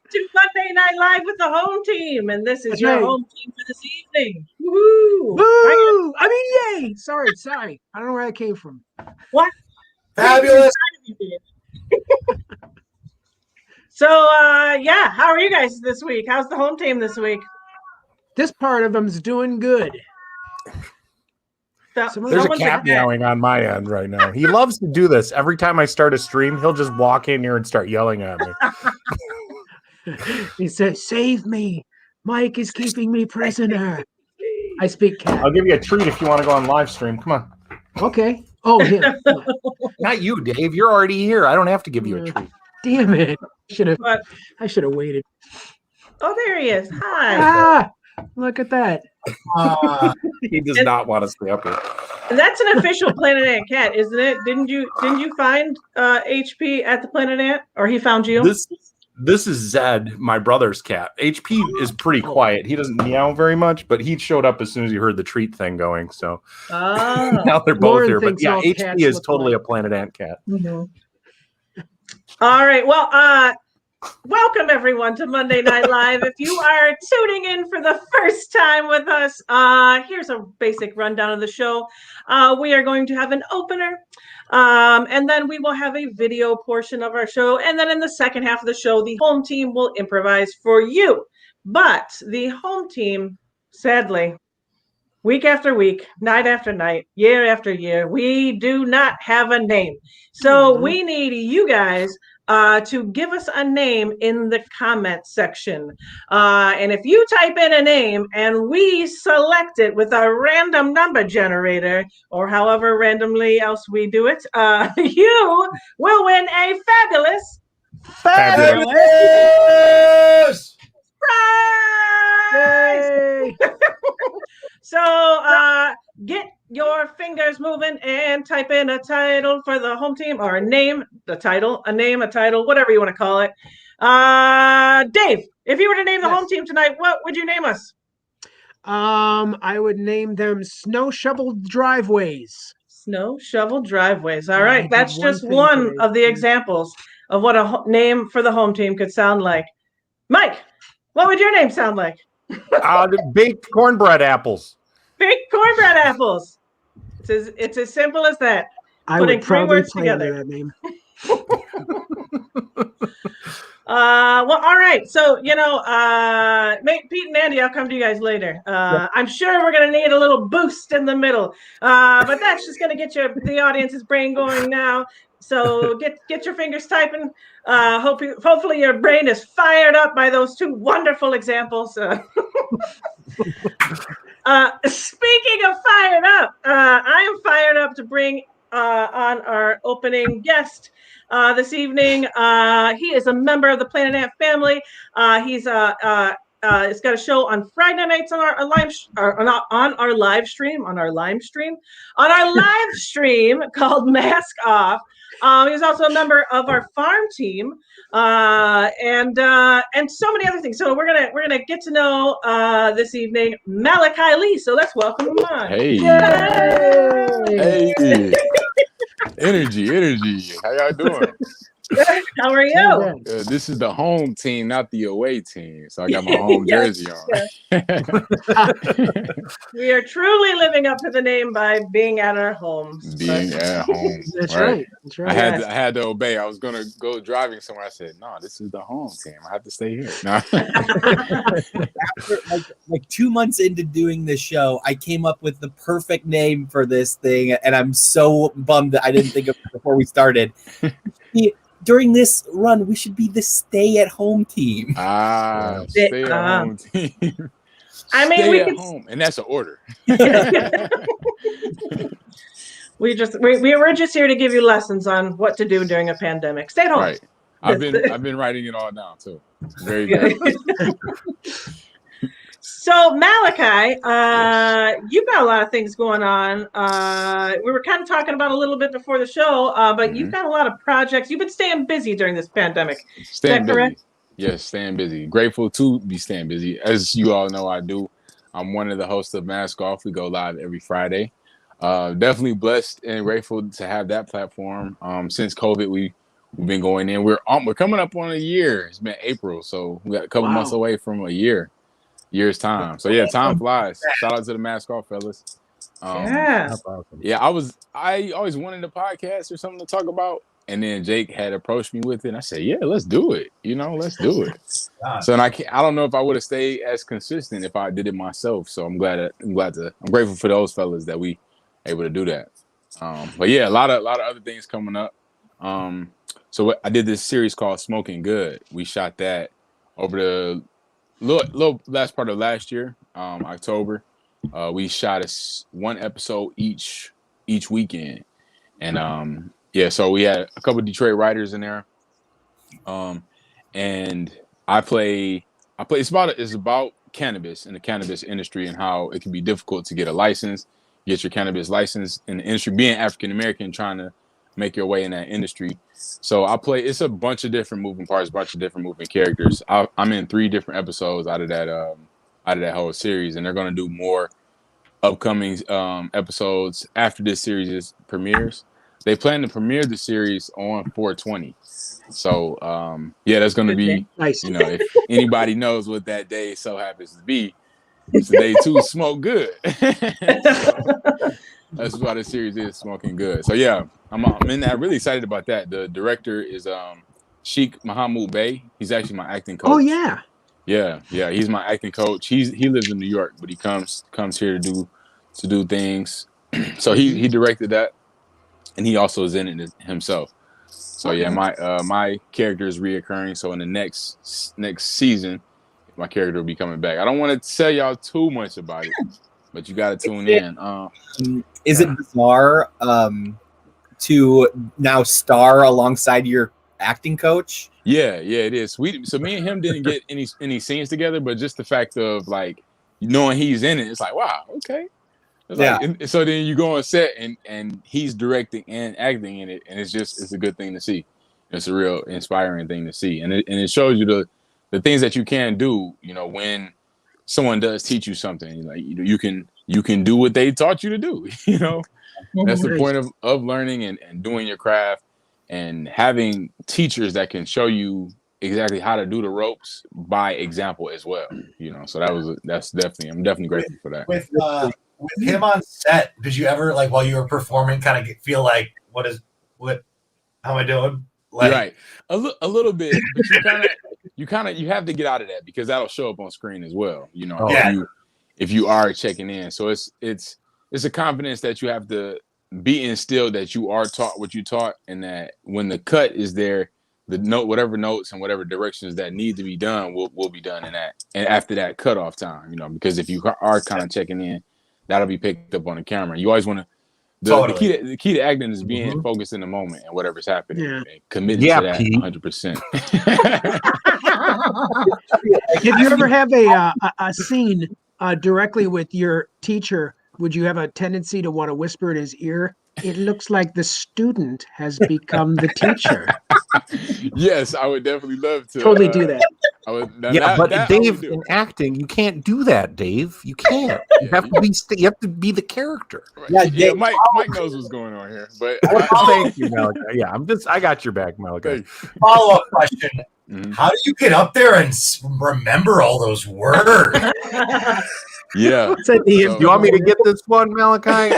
To Monday Night Live with the home team, and this is your home team for this evening. Woo! Woo! I mean, yay! Sorry. I don't know where that came from. What? Fabulous. So, yeah, how are you guys this week? How's the home team this week? This part of them's doing good. There's a cat meowing on my end right now. He loves to do this. Every time I start a stream, he'll just walk in here and start yelling at me. He says, "Save me. Mike is keeping me prisoner." I speak cat. I'll give you a treat if you want to go on live stream. Come on. Okay. Oh, him. Not you, Dave. You're already here. I don't have to give you a treat. Damn it. I should have waited. Oh, there he is. Hi. Look at that. He does not want to stay up here. That's an official Planet Ant cat, isn't it? Didn't you find HP at the Planet Ant, or he found you? This is Zed, my brother's cat. HP is pretty quiet. He doesn't meow very much, but he showed up as soon as he heard the treat thing going. So now they're both here. But yeah, HP is totally a Planet Ant cat. Mm-hmm. All right. Well, welcome everyone to Monday Night Live. If you are tuning in for the first time with us, here's a basic rundown of the show. We are going to have an opener, and then we will have a video portion of our show. And then in the second half of the show, the home team will improvise for you. But the home team, sadly, week after week, night after night, year after year, we do not have a name. So we need you guys to give us a name in the comment section. And if you type in a name and we select it with a random number generator, or however randomly else we do it, you will win a fabulous prize! So get your fingers moving and type in a title for the home team, or a name, a title, whatever you want to call it. Dave, if you were to name the home team tonight, what would you name us? I would name them Snow Shovel Driveways. Snow Shovel Driveways. All right, that's just one of the examples of what a name for the home team could sound like. Mike, what would your name sound like? Baked cornbread apples. Baked cornbread apples. It's as simple as that. I Putting would three probably words play together. under that name. Well, all right. So, Pete and Andy, I'll come to you guys later. I'm sure we're going to need a little boost in the middle, but that's just going to get the audience's brain going now. So get your fingers typing. Hopefully your brain is fired up by those two wonderful examples. Speaking of fired up, I am fired up to bring on our opening guest this evening. He is a member of the Planet Ant family. He's got a show on Friday nights on our live stream called Mask Off. He's also a member of our farm team, and so many other things. So we're gonna get to know this evening Malachi Lee. So let's welcome him on. Hey, hey, energy. How y'all doing? How are you? This is the home team, not the away team. So I got my home jersey on. We are truly living up to the name by being at our homes. Being at home. That's right. I had to obey. I was gonna go driving somewhere. I said, "No, this is the home team. I have to stay here." No. After like 2 months into doing this show, I came up with the perfect name for this thing, and I'm so bummed that I didn't think of it before we started. During this run, we should be the stay-at-home team. Stay-at-home team. I mean, stay at home, and that's an order. We were just here to give you lessons on what to do during a pandemic. Stay at home. Right. I've been writing it all down too. Very good. So Malachi, you've got a lot of things going on. We were kind of talking about a little bit before the show, but you've got a lot of projects. You've been staying busy during this pandemic. Staying busy. Correct? Yes, staying busy. Grateful to be staying busy. As you all know, I do. I'm one of the hosts of Mask Off. We go live every Friday. Definitely blessed and grateful to have that platform. Since COVID, we've been going in. We're coming up on a year. It's been April, so we got a couple months away from a year's time. So yeah, time flies. Shout out to the Mask Off fellas. Yeah. Yeah, I always wanted a podcast or something to talk about. And then Jake had approached me with it. And I said, yeah, let's do it. Let's do it. So and I don't know if I would have stayed as consistent if I did it myself. So I'm grateful for those fellas that we able to do that. But yeah, a lot of other things coming up. So I did this series called Smoking Good. We shot that over the little last part of last year, October. We shot one episode each weekend. And yeah, so we had a couple of Detroit writers in there. And I play it's about cannabis and the cannabis industry and how it can be difficult to get a license, get your cannabis license in the industry, being African American, trying to make your way in that industry. So it's a bunch of different moving parts, bunch of different moving characters. I'm in 3 different episodes out of that whole series, and they're going to do more upcoming episodes after this series premieres. They plan to premiere the series on 4/20. So yeah, that's going to be nice. If anybody knows what that day so happens to be, it's the day to smoke good. That's why the series is Smoking Good. So yeah, I'm in that. Really excited about that. The director is Sheikh Mahmoud Bey. He's actually my acting coach. Oh yeah. Yeah. He's my acting coach. He lives in New York, but he comes here to do things. So he directed that, and he also is in it himself. So yeah, my character is reoccurring. So in the next season, my character will be coming back. I don't want to tell y'all too much about it, but you got to tune in. Is it bizarre to now star alongside your acting coach? Yeah, it is. So me and him didn't get any scenes together, but just the fact of like knowing he's in it, it's like, wow, okay. It's so then you go on set and he's directing and acting in it, and it's a good thing to see. It's a real inspiring thing to see, and it shows you the things that you can do. When someone does teach you something, like you can do what they taught you to do. That's the point of learning and doing your craft, and having teachers that can show you exactly how to do the ropes by example as well. So I'm definitely grateful for that. With him on set, did you ever, like, while you were performing, kind of feel like, how am I doing? Like, right, a little bit, but you have to get out of that, because that'll show up on screen as well. If you are checking in, so it's a confidence that you have to be instilled, that you are taught what you taught, and that when the cut is there, whatever notes and whatever directions that need to be done will be done in that, and after that cutoff time. Because if you are kind of checking in, that'll be picked up on the camera. You always want to. The key to acting is being focused in the moment and whatever's happening, and committing to that 100%. If you ever have a scene directly with your teacher, would you have a tendency to want to whisper in his ear, "It looks like the student has become the teacher"? Yes, I would definitely love to totally do that. But Dave, in acting, you can't do that, Dave. You can't. You have to be the character. Right. Yeah, Mike knows what's going on here. But thank you, Malachi. Yeah, I got your back, Malachi. Follow-up question. Mm-hmm. How do you get up there and remember all those words? Yeah. You want me to get this one, Malachi?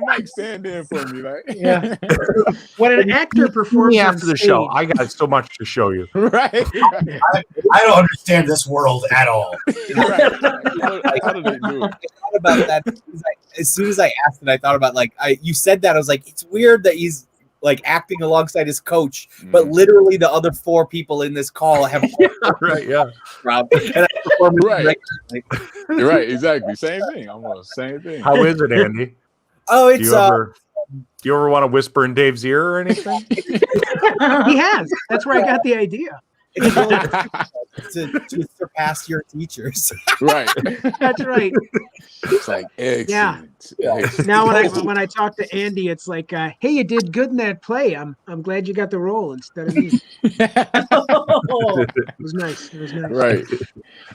Mike stand in for me, yeah. When an actor performs after the show, I got so much to show you. Right. I don't understand this world at all. Right. How do they do it? I thought about that as soon as I asked it. I thought about you said that. I was like, it's weird that he's like acting alongside his coach, but literally the other 4 people in this call have right, yeah. And I perform right. You're right, exactly. Same thing, almost same thing. How is it, Andy? Oh, it's do you ever want to whisper in Dave's ear or anything? He has. That's where I got the idea. It's really to surpass your teachers. Right. That's right. It's like excellent. Yeah. Now when I talk to Andy, it's like, hey, you did good in that play. I'm glad you got the role instead of me. It was nice. Right.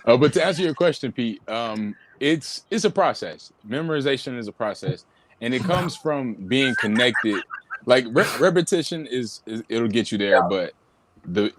But to answer your question, Pete, it's a process. Memorization is a process, and it comes from being connected. Like repetition is it'll get you there, but the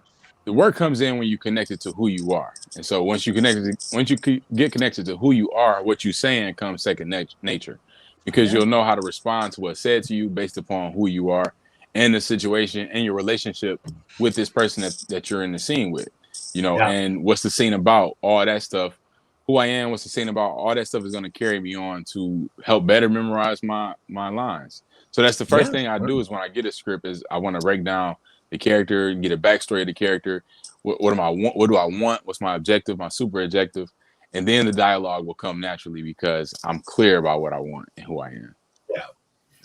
work comes in when you connect it to who you are. And so once you get connected to who you are, what you're saying comes second nature, because you'll know how to respond to what's said to you based upon who you are and the situation and your relationship with this person that you're in the scene with, and what's the scene about, all that stuff, who I am, what's the scene about, all that stuff is going to carry me on to help better memorize my lines. So that's the first thing I do is when I get a script is I want to break down the character, get a backstory of the character. What do I want? What's my objective, my super objective? And then the dialogue will come naturally because I'm clear about what I want and who I am.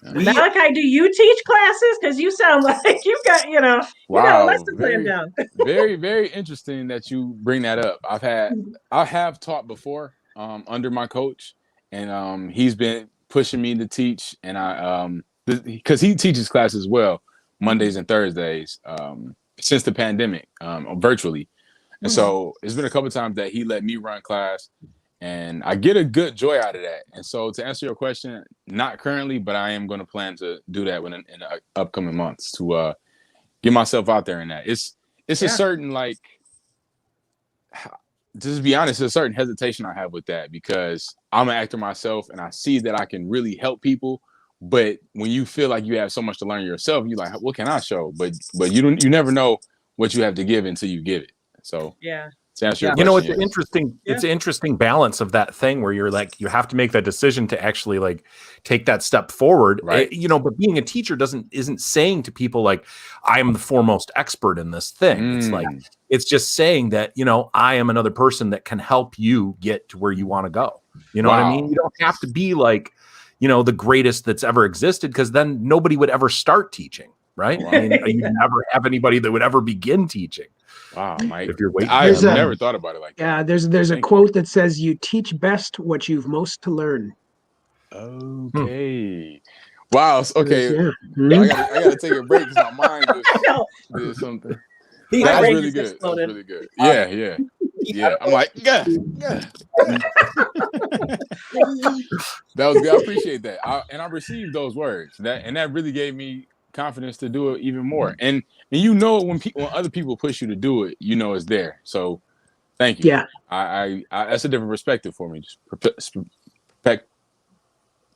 Malachi, do you teach classes? Because you sound like you've got, you got a lesson plan down. Very, very interesting that you bring that up. I have taught before under my coach, and he's been pushing me to teach, and because he teaches class as well, Mondays and Thursdays, since the pandemic, virtually. And so it's been a couple of times that he let me run class, and I get a good joy out of that. And so to answer your question, not currently, but I am going to plan to do that in the upcoming months to get myself out there in that. It's a certain, like, just to be honest, a certain hesitation I have with that because I'm an actor myself and I see that I can really help people. But when you feel like you have so much to learn yourself, you're like, what can I show? But you never know what you have to give until you give it. So to answer your question, it's an interesting balance of that thing where you're like, you have to make that decision to actually like take that step forward, right? But being a teacher isn't saying to people like, I am the foremost expert in this thing. It's like, it's just saying that, I am another person that can help you get to where you want to go. You know what I mean? You don't have to be like, the greatest that's ever existed, because then nobody would ever start teaching, right? I mean, you never have anybody that would ever begin teaching. Wow, Mike. If you're waiting, I've never thought about it like that. Yeah, there's a quote that says, "You teach best what you've most to learn." Okay. Wow. Okay. Yeah. I gotta take a break because my mind just did something. That's really good. That's really good. Yeah. I'm like, yeah. That was good. I appreciate that. I received those words. That really gave me confidence to do it even more. And when other people push you to do it, it's there. So thank you. Yeah. I that's a different perspective for me. Just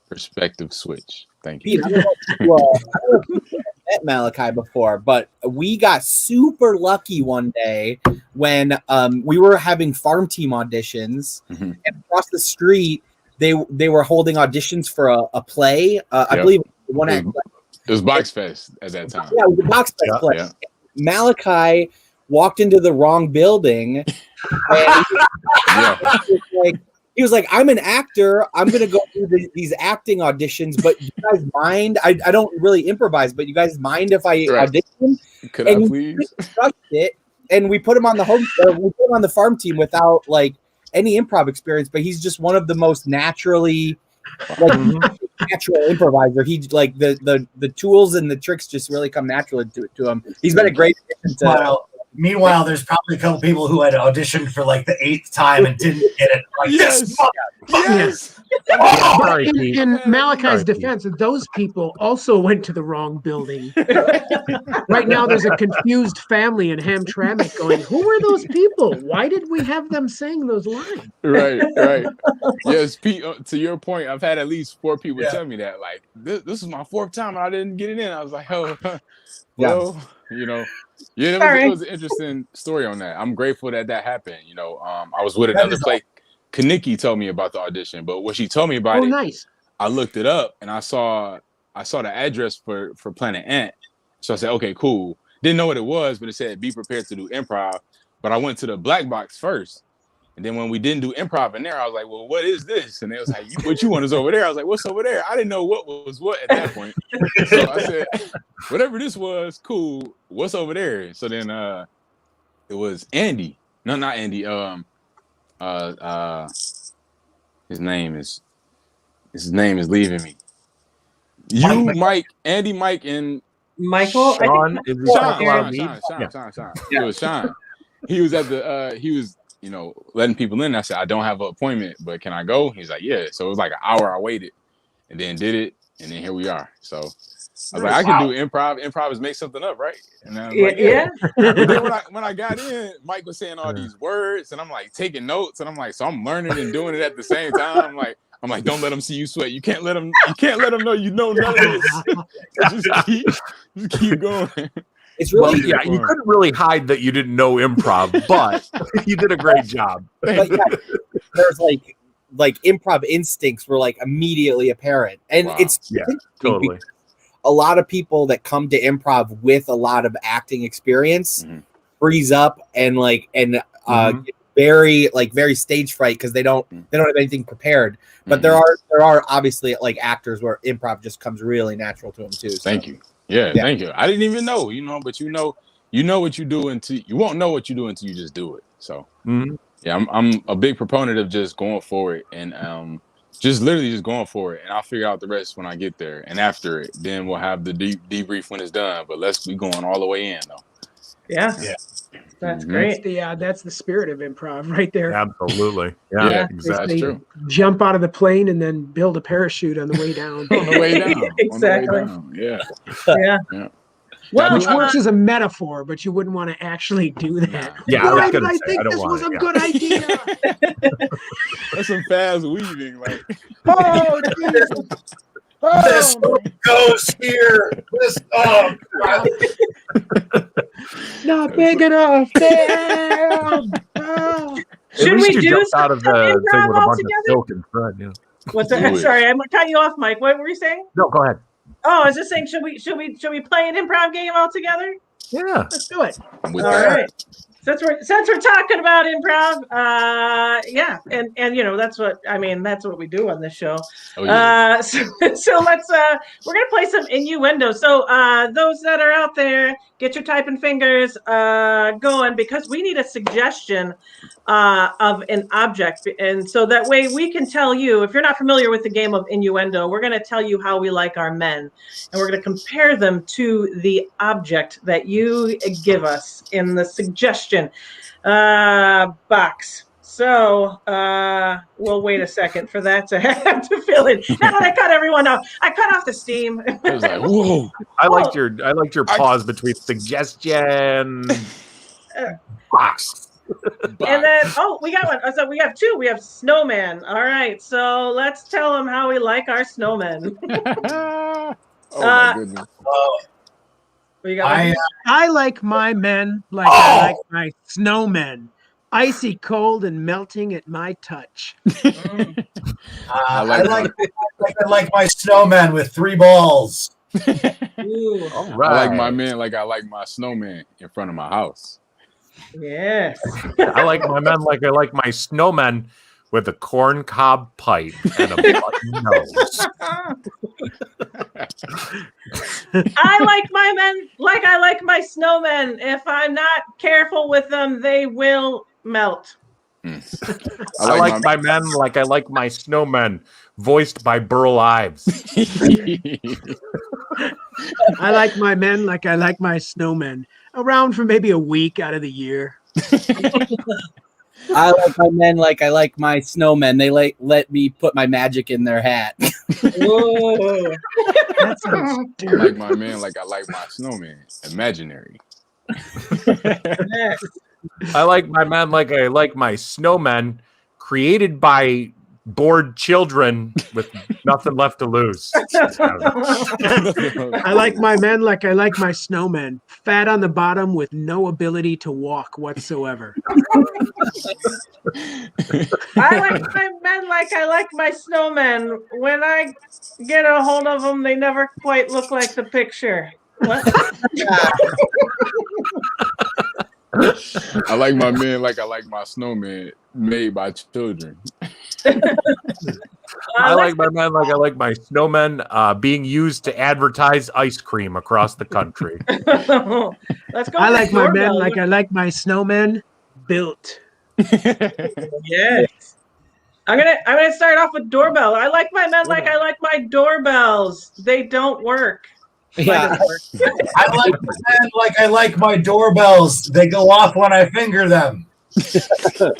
perspective switch. Thank you. Pete, I don't know if you met Malachi before, but we got super lucky one day when we were having farm team auditions, and across the street they were holding auditions for a play. I believe one act. It was Box Fest at that time. Yeah, it was a Box Fest play. Yeah. Malachi walked into the wrong building. And he was like, I'm an actor. I'm going to go through these acting auditions, but you guys mind? I don't really improvise, but you guys mind if I audition? Could I please? Crushed it, and we put him on the farm team without like any improv experience, but he's just one of the most naturally natural improviser. He like the tools and the tricks just really come naturally to him. He's been a great addition to. Meanwhile, there's probably a couple people who had auditioned for like the 8th time and didn't get it. Like, yes. In Malachi's defense, those people also went to the wrong building. Right now, there's a confused family in Hamtramck going, who were those people? Why did we have them saying those lines? Right. Yes, Pete, to your point, I've had at least 4 people tell me that. Like, this is my 4th time and I didn't get it in. I was like, oh, well, it was an interesting story on that. I'm grateful that happened. I was with another play. Kaniki told me about the audition, but when she told me about it, I looked it up and I saw the address for Planet Ant. So I said, okay, cool. Didn't know what it was, but it said be prepared to do improv. But I went to the black box first. And then when we didn't do improv in there, I was like, well, what is this? And they was like, what you want is over there. I was like, what's over there? I didn't know what was what at that point. So I said, whatever this was, cool. What's over there? So then it was Andy. No, not Andy. His name is leaving me. You, Mike, Andy, Mike, and Michael. Sean. It was Sean. He was at the letting people in. I said, I don't have an appointment, but can I go? He's like, yeah. So it was like an hour I waited and then did it. and then here we are. So I was like, I can do improv. Improv is make something up, right? And I was like, yeah. But then when I got in, Mike was saying all these words, and I'm like taking notes, and I'm like, so I'm learning and doing it at the same time. I'm like, don't let them see you sweat. You can't let them know you know none of this. just keep going. It's really you couldn't really hide that you didn't know improv, but you did a great job. But there's like improv instincts were like immediately apparent, and it's totally. A lot of people that come to improv with a lot of acting experience freeze up and get very stage fright because they don't have anything prepared. But there are obviously like actors where improv just comes really natural to them too. So. Thank you. Yeah, thank you. I didn't even know, but you know what you do until you won't know what you do until you just do it. So yeah, I'm a big proponent of just going for it and just literally just going for it, and I'll figure out the rest when I get there. And after it, then we'll have the debrief when it's done. But let's be going all the way in though. Yeah. That's great. That's the spirit of improv right there. Absolutely. Yeah, exactly. True. Jump out of the plane and then build a parachute on the way down. On the way down. Exactly. Yeah. Well, which works as a metaphor, but you wouldn't want to actually do that. Yeah, why did I think this was a good idea? That's some fast weaving, like. Oh, Jesus. This goes here. This not big enough. Damn. Should we do out of the thing with a bunch of together? silk in front? Yeah. What's that? Sorry, I'm cutting you off, Mike. What were you saying? No, go ahead. Oh, I was just saying, should we play an improv game all together? Yeah, let's do it. All right. Since we're talking about improv, and that's what we do on this show. Oh, yeah. So let's we're gonna play some innuendo. So those that are out there, get your typing fingers going because we need a suggestion of an object, and so that way we can tell you. If you're not familiar with the game of innuendo, we're gonna tell you how we like our men, and we're gonna compare them to the object that you give us in the suggestion box. So we'll wait a second for that to have to fill in. Now that I cut everyone off, I cut off the steam. I was like, whoa! I liked your pause between suggestion box. And then we got one. So we have two. We have snowman. All right. So let's tell them how we like our snowmen. My goodness. I like my men like I like my snowmen. Icy cold and melting at my touch. I like my snowman with 3 balls. Ooh. All right. I like my man like I like my snowman in front of my house. Yes. I like my men like I like my snowmen with a corn cob pipe and a button nose. I like my men like I like my snowmen. If I'm not careful with them, they will melt. I like my men like I like my snowmen, voiced by Burl Ives. I like my men like I like my snowmen, around for maybe a week out of the year. I like my men like I like my snowmen. They let me put my magic in their hat. Whoa. That sounds I like my man like I like my snowman, imaginary. I like my men like I like my snowmen, created by bored children with nothing left to lose. I like my men like I like my snowmen, fat on the bottom with no ability to walk whatsoever. I like my men like I like my snowmen. When I get a hold of them, they never quite look like the picture. What? I like my man like I like my snowman made by children. I like my men like I like my snowmen being used to advertise ice cream across the country. Let's go. I like my men like I like my snowmen built. Yes. I'm gonna start off with doorbell. I like my men like I like my doorbells. They don't work. Yeah. I like my men like I like my doorbells. They go off when I finger them.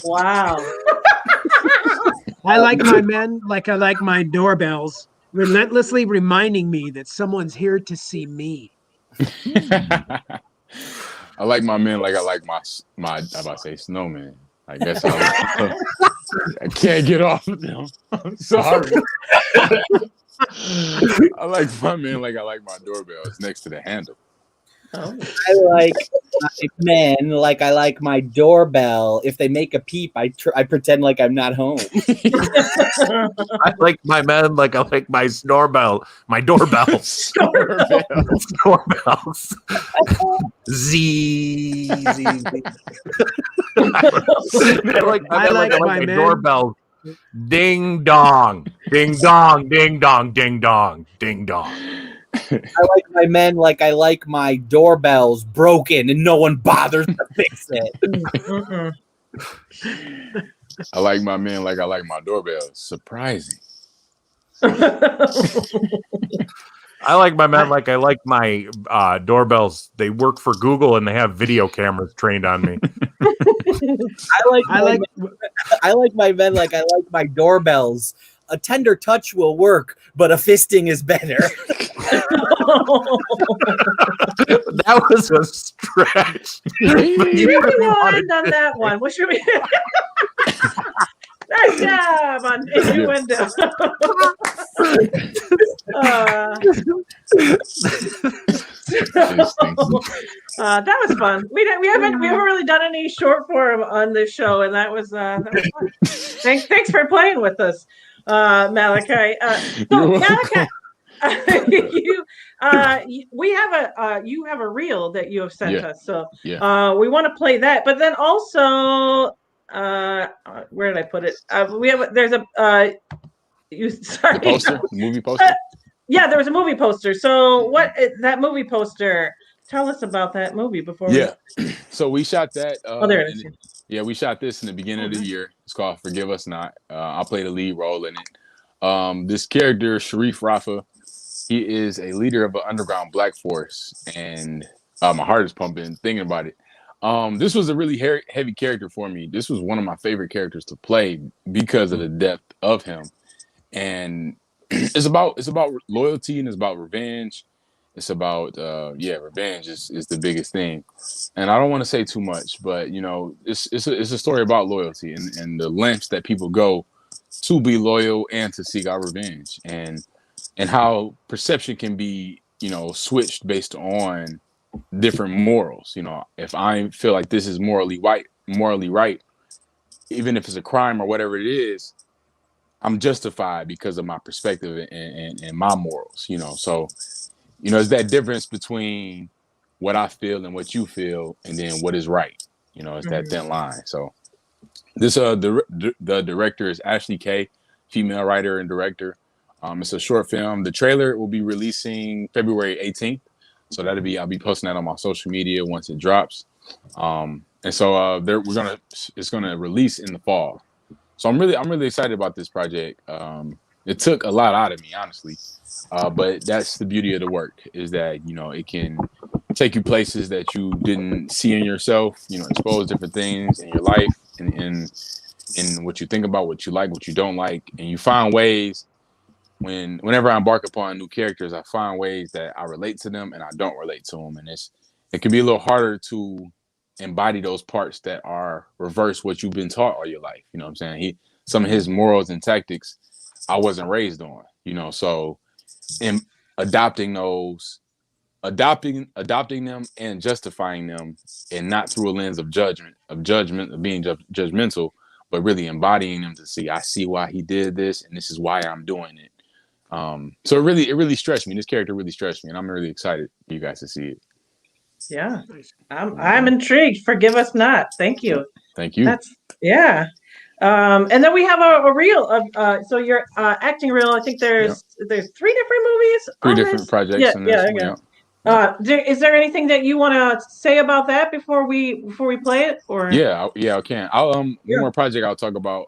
Wow. I like my men like I like my doorbells. relentlessly reminding me that someone's here to see me. I like my men like I like my I'm about to say snowman. I guess I can't get off of them. I'm sorry. I like my men like I like my doorbells next to the handle. I like my men like I like my doorbell. If they make a peep, I pretend like I'm not home. I like my men like I like my doorbells. Doorbells. Z. I like my doorbell. Ding dong, ding dong, ding dong, ding dong, ding dong. I like my men like I like my doorbells broken and no one bothers to fix it. I like my men like I like my doorbells. Surprising. I like my men like I like my doorbells. They work for Google and they have video cameras trained on me. I like my men like I like my doorbells. A tender touch will work, but a fisting is better. That was a stretch. You really wanted on that one. What should we? Nice job on innuendo. That was fun. We haven't really done any short form on this show, and that was fun. Thanks for playing with us, Malachi. Malachi, you have a reel that you have sent us, so we want to play that. But then also, where did I put it? Movie poster. Yeah, there was a movie poster. So what that movie poster? Tell us about that movie before. So we shot that. There it is. We shot this in the beginning of the year. It's called Forgive Us Not. I played a lead role in it. This character, Sharif Rafa, he is a leader of an underground black force, and my heart is pumping thinking about it. This was a really heavy character for me. This was one of my favorite characters to play because of the depth of him, and it's about loyalty and it's about revenge. It's about revenge is the biggest thing, and I don't want to say too much, but it's a story about loyalty and the lengths that people go to be loyal and to seek out revenge, and how perception can be switched based on different morals. If I feel like this is morally right, even if it's a crime or whatever it is, I'm justified because of my perspective and my morals. So it's that difference between what I feel and what you feel, and then what is right. It's that thin line. So this the director is Ashley Kay, female writer and director. It's a short film. The trailer will be releasing February 18th. So I'll be posting that on my social media once it drops. And so it's gonna release in the fall. So I'm really excited about this project. It took a lot out of me, honestly. But that's the beauty of the work, is that it can take you places that you didn't see in yourself, expose different things in your life and in what you think about, what you like, what you don't like, and you find ways. Whenever I embark upon new characters, I find ways that I relate to them and I don't relate to them, and it can be a little harder to embody those parts that are reverse what you've been taught all your life. You know what I'm saying? Some of his morals and tactics I wasn't raised on. So in adopting them and justifying them, and not through a lens of judgment of being judgmental, but really embodying them to see, I see why he did this, and this is why I'm doing it. So it really stretched me. This character really stretched me, and I'm really excited for you guys to see it. Yeah, I'm intrigued. Forgive Us Not. Thank you. Thank you. And then we have a reel of so your acting reel. I think there's 3 different movies. 3 different projects. Is there anything that you want to say about that before we play it? Or I can. One more project I'll talk about.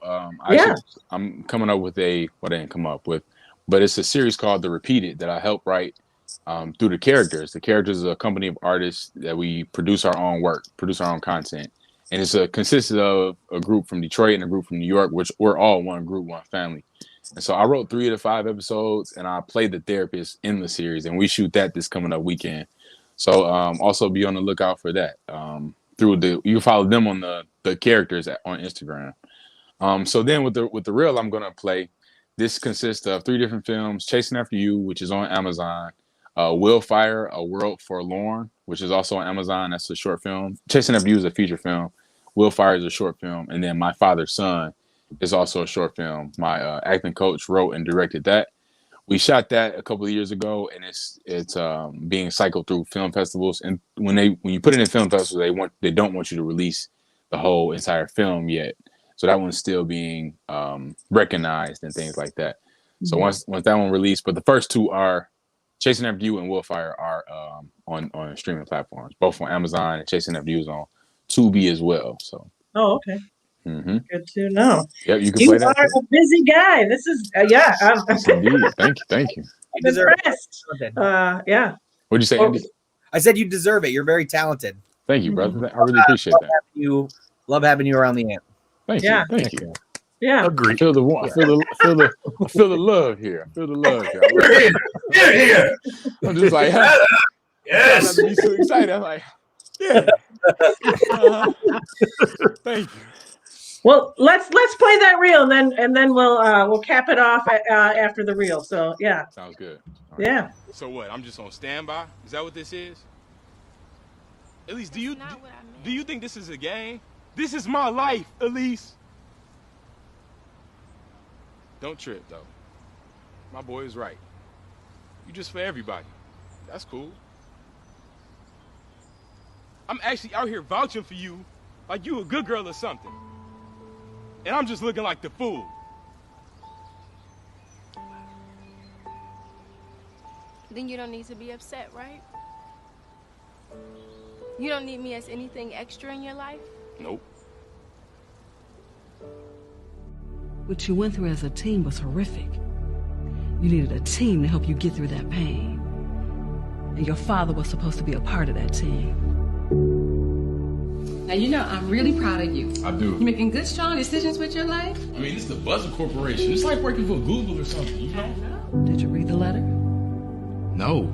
I'm coming up with I didn't come up with, but it's a series called The Repeated that I help write through the characters. The characters are a company of artists that we produce our own work, produce our own content. And it's consisted of a group from Detroit and a group from New York, which we're all one group, one family. And so I wrote 3 of the 5 episodes, and I played the therapist in the series, and we shoot that this coming up weekend. So also be on the lookout for that. You can follow them on the characters on Instagram. So then with the reel I'm gonna play, this consists of 3 different films: Chasing After You, which is on Amazon; Will Fire, A World Forlorn, which is also on Amazon. That's a short film. Chasing After You is a feature film. Will Fire is a short film, and then My Father's Son is also a short film. My acting coach wrote and directed that. We shot that a couple of years ago, and it's being cycled through film festivals. And when you put it in film festivals, they don't want you to release the whole entire film yet. So that one's still being recognized and things like that. So once that one released, but the first 2 are Chasing After You and Will Fire are on streaming platforms, both on Amazon, and Chasing After You is on Tubi as well. So. Oh, okay. Mm-hmm. Good to know. Yep, you can play that. You are a busy guy. This is Yes, indeed. Thank you. I'm impressed. Yeah. What'd you say, Andy? I said you deserve it. You're very talented. Thank you, brother. I really appreciate that. Love having you around the amp. Thank you. Yeah. Agreed. I feel the love here. I feel the love here. Here. I'm just like, yes. I'm so excited. I'm like, yeah. Thank you. Well, let's play that reel, and then we'll cap it off after the reel. So yeah. Sounds good. Right. Yeah. So what? I'm just on standby. Is that what this is? Elise, do you think this is a game? This is my life, Elise. Don't trip though. My boy is right. You just for everybody. That's cool. I'm actually out here vouching for you like you a good girl or something. And I'm just looking like the fool. Then you don't need to be upset, right? You don't need me as anything extra in your life? Nope. What you went through as a team was horrific. You needed a team to help you get through that pain. And your father was supposed to be a part of that team. Now, you know, I'm really proud of you. I do. You're making good, strong decisions with your life. I mean, it's the Buzzer Corporation. It's like working for Google or something, you know? Did you read the letter? No.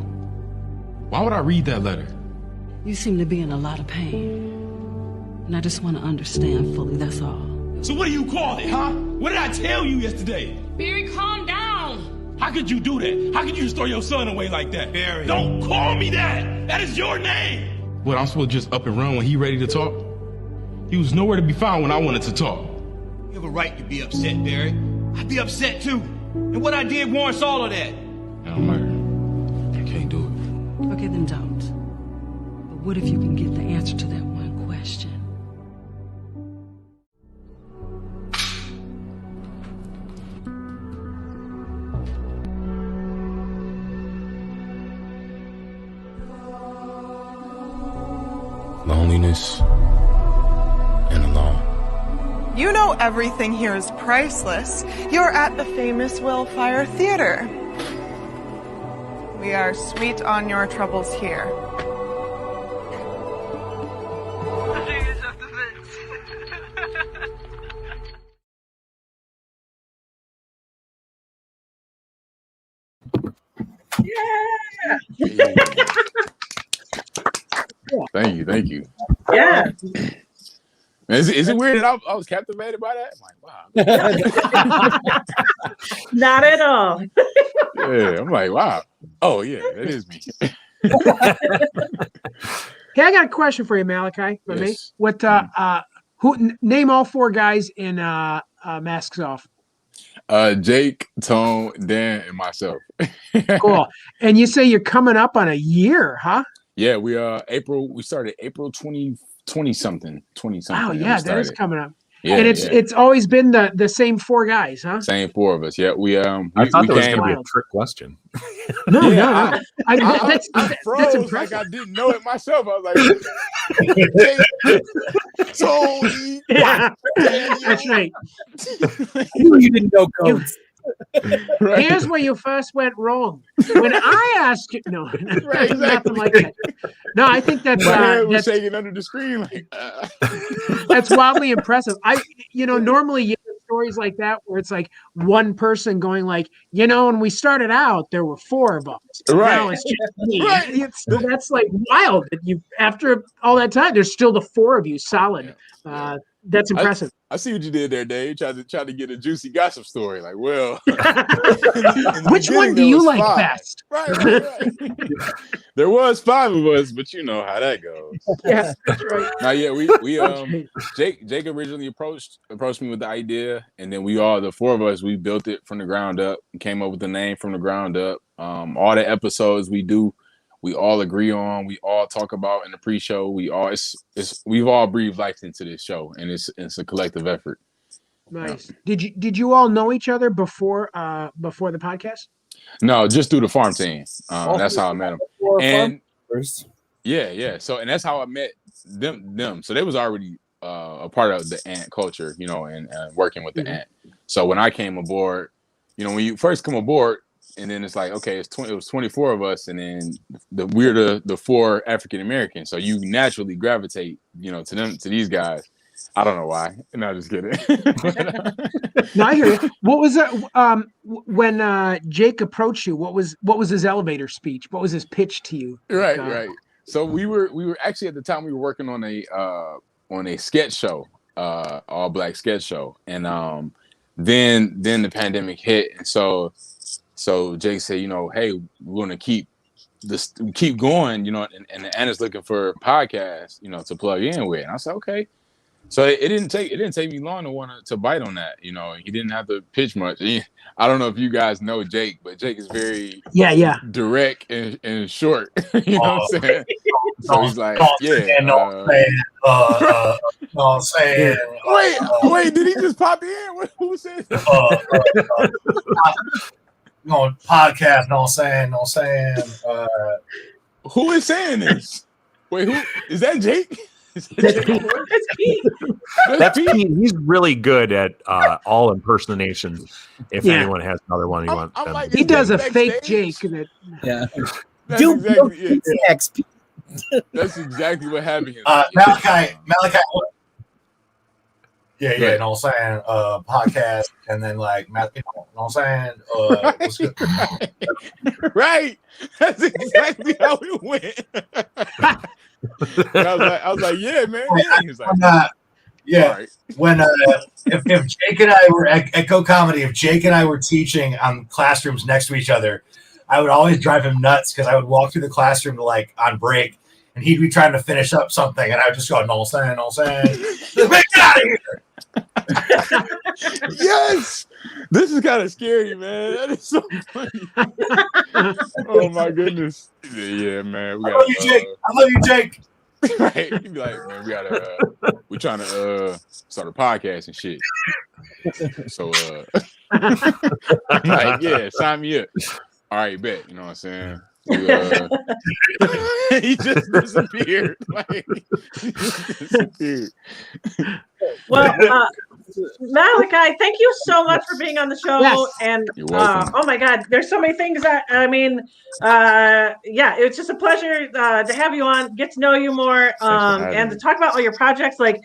Why would I read that letter? You seem to be in a lot of pain. And I just want to understand fully, that's all. So what do you call it, huh? What did I tell you yesterday? Barry, calm down. How could you do that? How could you just throw your son away like that? Barry. Don't call me that. That is your name. What, I'm supposed to just up and run when he ready to talk? He was nowhere to be found when I wanted to talk. You have a right to be upset, Barry. I'd be upset too. And what I did warrants all of that. I'm like, I can't do it. Okay, then don't. But what if you can get the answer to that one question? Loneliness and alone. You know everything here is priceless. You're at the famous Will Fire Theater. We are sweet on your troubles here. Yeah. Thank you. Yeah. Is it weird that I was captivated by that? I'm like, wow. Not at all. Yeah, I'm like, wow. Oh yeah, that is me. Hey, I got a question for you, Malachi. For me, what? Name all 4 guys in Masks Off. Jake, Tone, Dan, and myself. Cool. And you say you're coming up on a year, huh? Yeah, we started April 20 something. Wow, yeah, that is coming up. Yeah, and it's always been the same 4 guys, huh? Same 4 of us. Yeah, I thought that was going to be a trick question. No. I froze, that's impressive. like I didn't know it myself. I was like, Tony. Yeah, that's right. You didn't know codes. Right. Here's where you first went wrong. When I asked you, no, right, exactly. nothing like that. No, I think that's my head was shaking under the screen. Like, that's wildly impressive. Normally you stories like that where it's like one person going like, when we started out, there were 4 of us. Right. Now it's just me. Right. That's like wild that you, after all that time, there's still the 4 of you solid. Yeah. That's impressive. I see what you did there, Dave. Tried to get a juicy gossip story. Like, well, which one do you like best? Right. There was 5 of us, but you know how that goes. Yeah, that's right. Now, yeah, we Jake originally approached me with the idea, and then the 4 of us, we built it from the ground up and came up with the name from the ground up. All the episodes we do, we all agree on, we all talk about in the pre-show. We've all breathed life into this show, and it's a collective effort. Nice. Did you all know each other before the podcast? No, just through the farm team. That's how I met them. And yeah. So, and that's how I met them. So they was already a part of the ant culture, and working with the ant. So when I came aboard, when you first come aboard, and then it's like, okay, it was 24 of us, and then we're the 4 African Americans. So you naturally gravitate, to these guys. I don't know why. No, just kidding. No, I hear you. What was that? When Jake approached you, what was his elevator speech? What was his pitch to you? Right. So we were actually, at the time, we were working on a sketch show, all black sketch show, and then the pandemic hit, and so Jake said, hey, we want to keep going, and Anna's looking for a podcast, to plug in with, and I said, okay. So it didn't take me long to want to bite on that. He didn't have to pitch much. I don't know if you guys know Jake, but Jake is very direct and short. You know what I'm saying? So he's like, saying. Wait, did he just pop in? Who said that? Podcast, no saying. Who is saying this? Wait, who is that? Jake? That's Pete. He's really good at all impersonations. If anyone has another one, you want them. He does a fake Jake. That's exactly what happened. Malachi. Yeah, no saying podcast, and then like, no saying what's good? Right. That's exactly how it went. I was like, yeah, man. He was like, right. When if Jake and I were at Echo Comedy, if Jake and I were teaching on classrooms next to each other, I would always drive him nuts because I would walk through the classroom on break, and he'd be trying to finish up something, and I would just go, no saying. Get out of here. Yes, this is kind of scary, man. That is so funny. Oh my goodness. Yeah, man. I love you, Jake. Right. You'd be like, man, we're trying to start a podcast and shit. So I'm like, yeah, sign me up. All right, bet. You know what I'm saying? He just disappeared. Well, Malachi, thank you so much for being on the show. Yes. And You're welcome. oh my God, there's so many things that it's just a pleasure to have you on, get to know you more, and to talk about all your projects. Like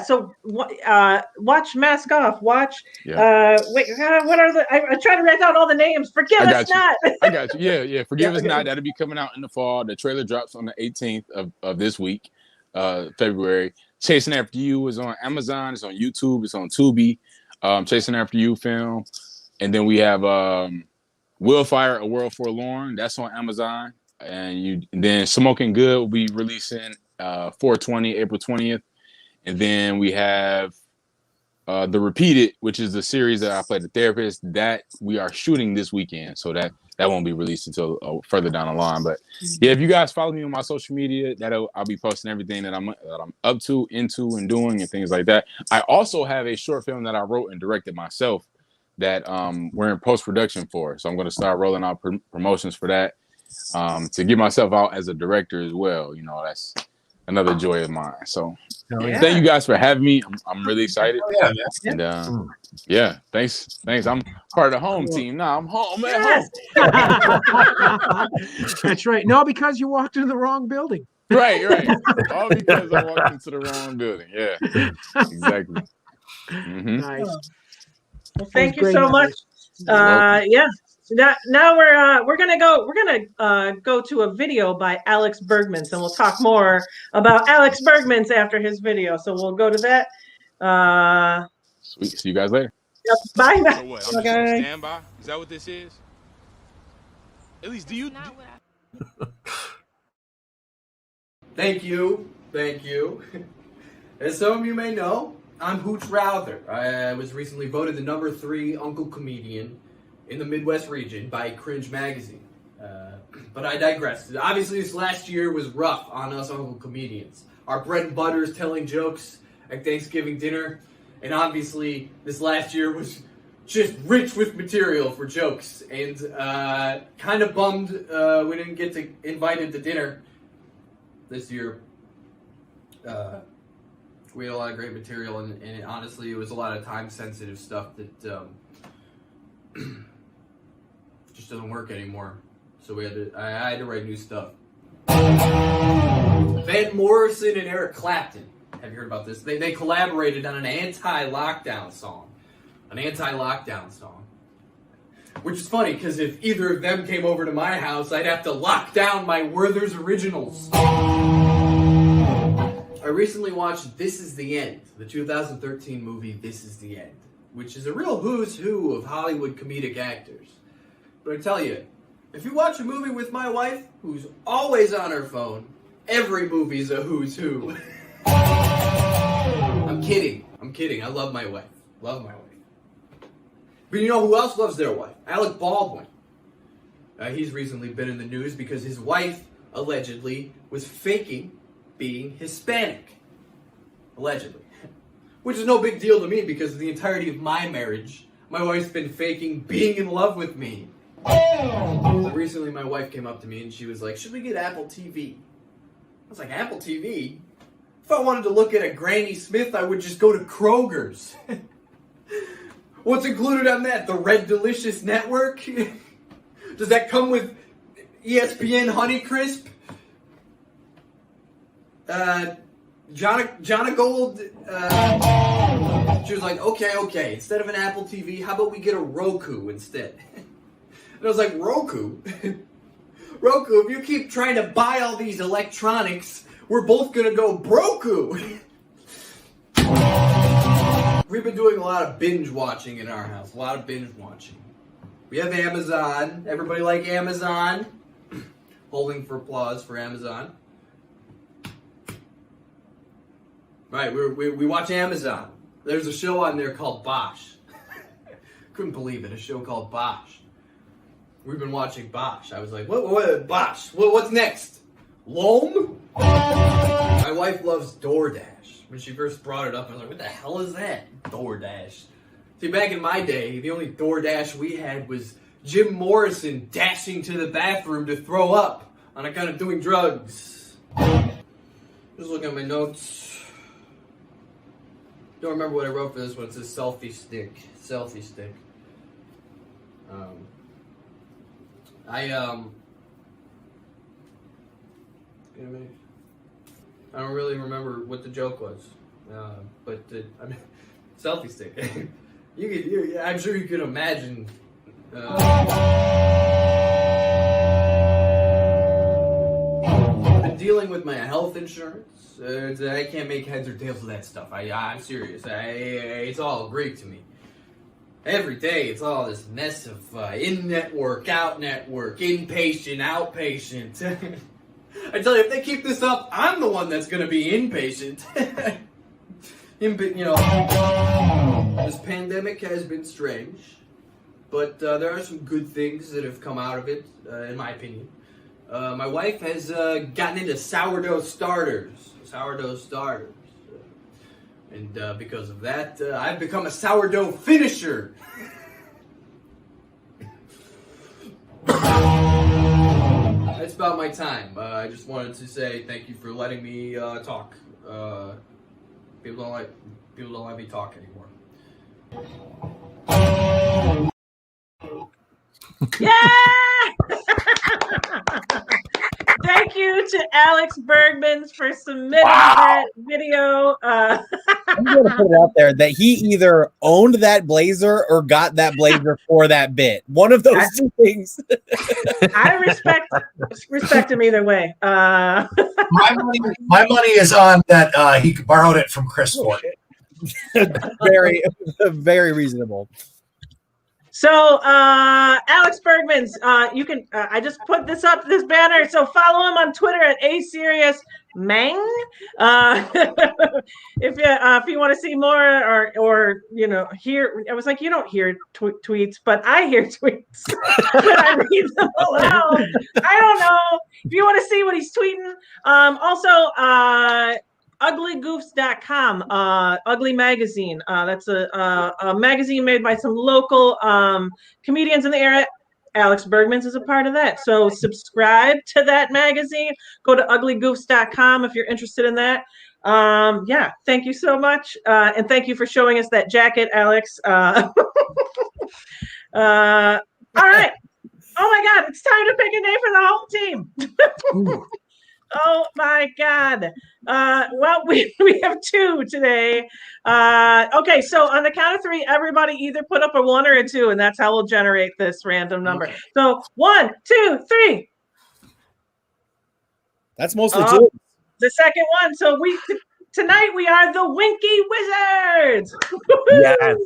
so watch Mask Off, watch what are the I try to write down all the names. Forgive Us Not. I got you. Yeah. Forgive Us Not. That'll be coming out in the fall. The trailer drops on the 18th of this week, February. Chasing After You is on Amazon. It's on YouTube. It's on Tubi. Chasing After You film. And then we have Willfire, A World Forlorn. That's on Amazon. And then Smoking Good will be releasing 4/20, April 20th. And then we have The Repeated, which is the series that I play the therapist, that we are shooting this weekend. So that won't be released until further down the line. But yeah, if you guys follow me on my social media, I'll be posting everything that I'm up to, into, and doing, and things like that. I also have a short film that I wrote and directed myself that we're in post-production for. So I'm going to start rolling out promotions for that to get myself out as a director as well. That's another joy of mine. So thank you guys for having me. I'm really excited. And thanks. I'm part of the home team now. I'm home at home. That's right. No, because you walked into the wrong building. Right. All because I walked into the wrong building. Yeah, exactly. Nice. Well, thank you so much. Yeah. Now we're gonna go to a video by Alex Bergmans, and we'll talk more about Alex Bergmans after his video. So we'll go to that. Sweet. See you guys later. Yep, bye. So what? I'm just on standby. Is that what this is? At least, do you? Thank you. As some of you may know, I'm Hooch Routher. I was recently voted the #3 Uncle Comedian in the Midwest region by Cringe Magazine. But I digress. Obviously, this last year was rough on us Uncle Comedians. Our bread and butter is telling jokes at Thanksgiving dinner. And obviously, this last year was just rich with material for jokes. And kind of bummed we didn't get invited to dinner this year. We had a lot of great material, and honestly, it was a lot of time-sensitive stuff that just doesn't work anymore. So I had to write new stuff. Van Morrison and Eric Clapton. Have you heard about this? They collaborated on an anti-lockdown song. Which is funny, because if either of them came over to my house, I'd have to lock down my Werther's Originals. I recently watched This Is the End, the 2013 movie This Is the End, which is a real who's who of Hollywood comedic actors. But I tell you, if you watch a movie with my wife, who's always on her phone, every movie's a who's who. I'm kidding. I love my wife. But you know who else loves their wife? Alec Baldwin. He's recently been in the news because his wife, allegedly, was faking being Hispanic. Allegedly. Which is no big deal to me because the entirety of my marriage, my wife's been faking being in love with me. So recently my wife came up to me and she was like, should we get Apple TV? I was like, Apple TV? If I wanted to look at a Granny Smith, I would just go to Kroger's. What's included on that? The Red Delicious Network? Does that come with ESPN Honeycrisp? Jonna Gold, she was like, okay, instead of an Apple TV, how about we get a Roku instead? And I was like, Roku? Roku, if you keep trying to buy all these electronics, we're both gonna go broku. We've been doing a lot of binge watching in our house, We have Amazon. Everybody like Amazon? Holding for applause for Amazon. Right, we watch Amazon. There's a show on there called Bosch. Couldn't believe it, a show called Bosch. We've been watching Bosch. I was like, what Bosch? What's next? Loam? My wife loves DoorDash. When she first brought it up, I was like, what the hell is that? DoorDash. See, back in my day, the only DoorDash we had was Jim Morrison dashing to the bathroom to throw up on account of doing drugs. Just looking at my notes. Don't remember what I wrote for this one. It says selfie stick. I don't really remember what the joke was, but I mean, selfie stick. I'm sure you could imagine. Been dealing with my health insurance. I can't make heads or tails of that stuff. I'm serious. It's all Greek to me. Every day, it's all this mess of in-network, out-network, inpatient, outpatient. I tell you, if they keep this up, I'm the one that's going to be inpatient. This pandemic has been strange, but there are some good things that have come out of it, in my opinion. My wife has gotten into sourdough starters. And because of that, I've become a sourdough finisher. That's about my time. I just wanted to say thank you for letting me talk. People don't let me talk anymore. Yeah! Thank you to Alex Bergmans for submitting that video. I'm going to put it out there that he either owned that blazer or got that blazer for that bit. One of those two things. I respect him either way. My money is on that he borrowed it from Chris Ford. Very, very reasonable. So, Alex Bergmans, you can. I just put this banner. So follow him on Twitter at @aserious_mang. If you want to see more or hear, I was like, you don't hear tweets, but I hear tweets when I read them aloud. I don't know if you want to see what he's tweeting. Also, uglygoofs.com, ugly magazine. That's a magazine made by some local comedians in the area. Alex Bergmans is a part of that. So subscribe to that magazine. Go to uglygoofs.com if you're interested in that. Yeah, thank you so much. And thank you for showing us that jacket, Alex. All right. Oh my God, it's time to pick a name for the home team. Oh my God. Well, we have two today. Okay, so on the count of three, everybody either put up a 1 or a 2, and that's how we'll generate this random number. So 1, 2, 3. That's mostly two. The second one. So tonight we are the Winky Wizards. Yes.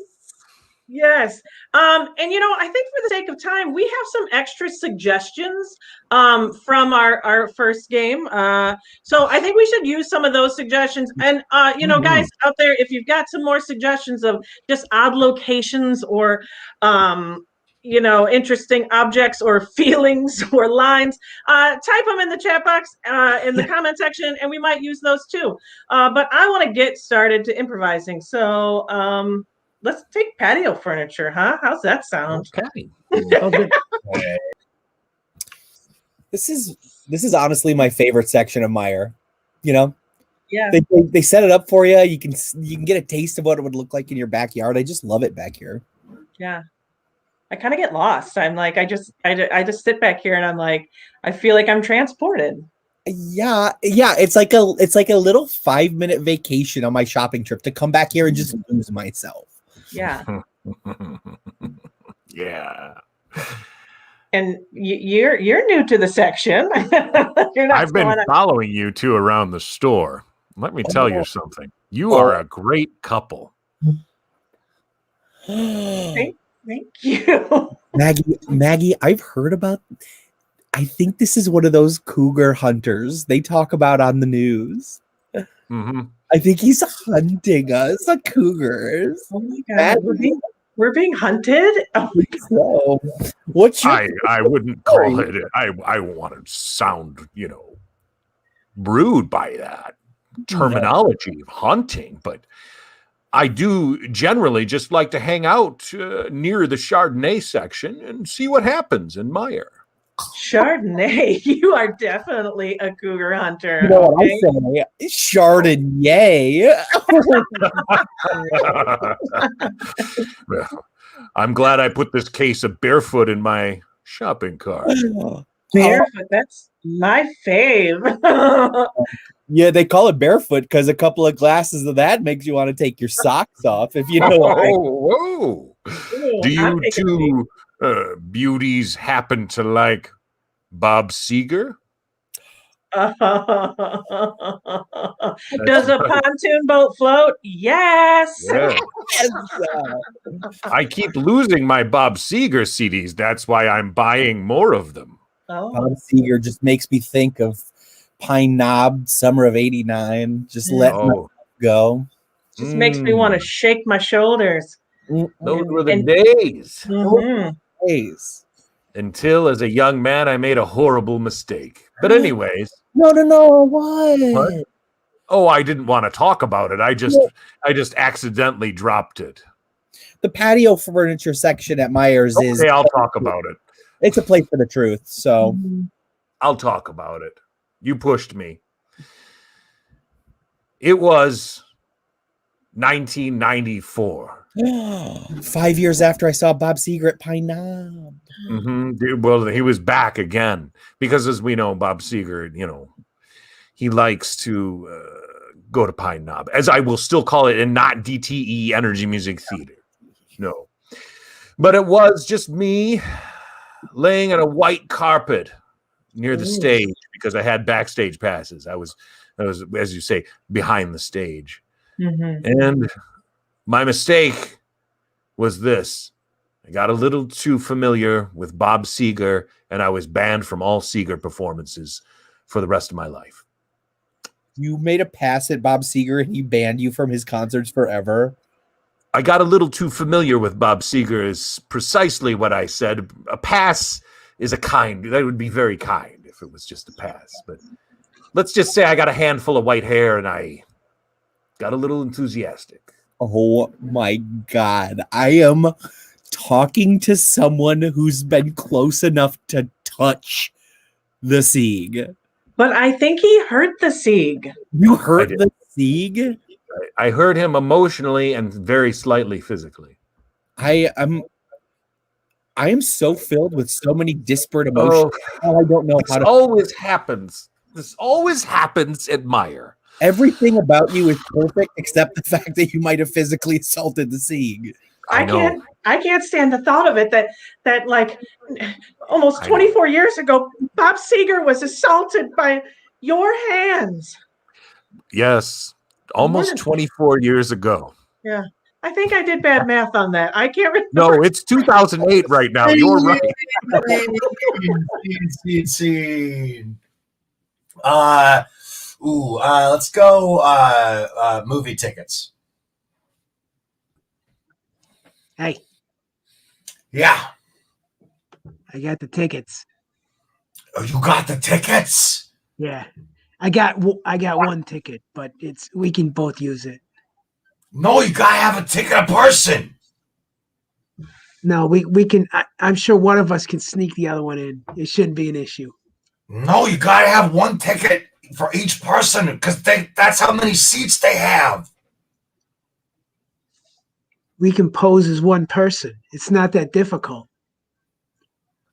Yes. And I think for the sake of time, we have some extra suggestions from our first game. So I think we should use some of those suggestions. And guys out there, if you've got some more suggestions of just odd locations or interesting objects or feelings or lines, type them in the chat box in the comment section, and we might use those too. But I want to get started to improvising. So let's take patio furniture, huh? How's that sound? Okay. This is honestly my favorite section of Meyer. Yeah. They set it up for you. You can get a taste of what it would look like in your backyard. I just love it back here. Yeah. I kind of get lost. I'm like, I just sit back here and I'm like, I feel like I'm transported. Yeah. It's like a little 5-minute vacation on my shopping trip to come back here and just lose myself. Yeah. Yeah. And you're new to the section. I've been following you two around the store. Let me tell you something. You are a great couple. Thank you. Maggie, I've heard about. I think this is one of those cougar hunters they talk about on the news. Mm-hmm. I think he's hunting us, the cougars. Oh my God, we're being hunted. Oh my God. So, what's your? I wouldn't call it. I want to sound, rude by that terminology of hunting, but I do generally just like to hang out near the Chardonnay section and see what happens in Meyer. Chardonnay, you are definitely a cougar hunter. You know what I'm saying? Chardonnay. Well, I'm glad I put this case of Barefoot in my shopping cart. Barefoot, that's my fave. Yeah, they call it Barefoot because a couple of glasses of that makes you want to take your socks off, if you know what I mean. Whoa. Do you two beauties happen to like Bob Seger? Does a pontoon boat float? Yes. Yeah. I keep losing my Bob Seger CDs. That's why I'm buying more of them. Oh. Bob Seger just makes me think of Pine Knob, summer of '89. Just let me go. Just makes me want to shake my shoulders. Those were the days. Mm-hmm. Days. Until, as a young man, I made a horrible mistake. But anyways. No. What? Oh, I didn't want to talk about it. I just accidentally dropped it. The patio furniture section at Myers is. Okay, I'll talk about it. It's a place for the truth. So I'll talk about it. You pushed me. It was 1994. 5 years after I saw Bob Seger at Pine Knob. Mm-hmm. Well, he was back again because, as we know, Bob Seger, he likes to go to Pine Knob, as I will still call it, and not DTE Energy Music Theater. No. But it was just me laying on a white carpet near the stage because I had backstage passes. I was, as you say, behind the stage. Mm-hmm. And my mistake was this. I got a little too familiar with Bob Seger, and I was banned from all Seger performances for the rest of my life. You made a pass at Bob Seger and he banned you from his concerts forever? I got a little too familiar with Bob Seger is precisely what I said. A pass is that would be very kind if it was just a pass. But let's just say I got a handful of white hair and I got a little enthusiastic. Oh my God. I am talking to someone who's been close enough to touch the Sieg. But I think he hurt the Sieg. You hurt the Sieg? I hurt him emotionally and very slightly physically. I am so filled with so many disparate emotions. I don't know how to. Always happens. This always happens at Meyer. Everything about you is perfect except the fact that you might have physically assaulted the Sieg. I can't stand the thought of it that like almost 24 years ago, Bob Seger was assaulted by your hands. Yes, almost 24 years ago. Yeah, I think I did bad math on that. I can't remember. No, it's 2008 right now. You're right. Scene. Let's go movie tickets. Hey. Yeah. I got the tickets. Oh, you got the tickets? Yeah. I got one ticket, but we can both use it. No, you gotta have a ticket a person. No, we can. I'm sure one of us can sneak the other one in. It shouldn't be an issue. No, you gotta have one ticket for each person because that's how many seats they have. We can pose as one person. It's not that difficult.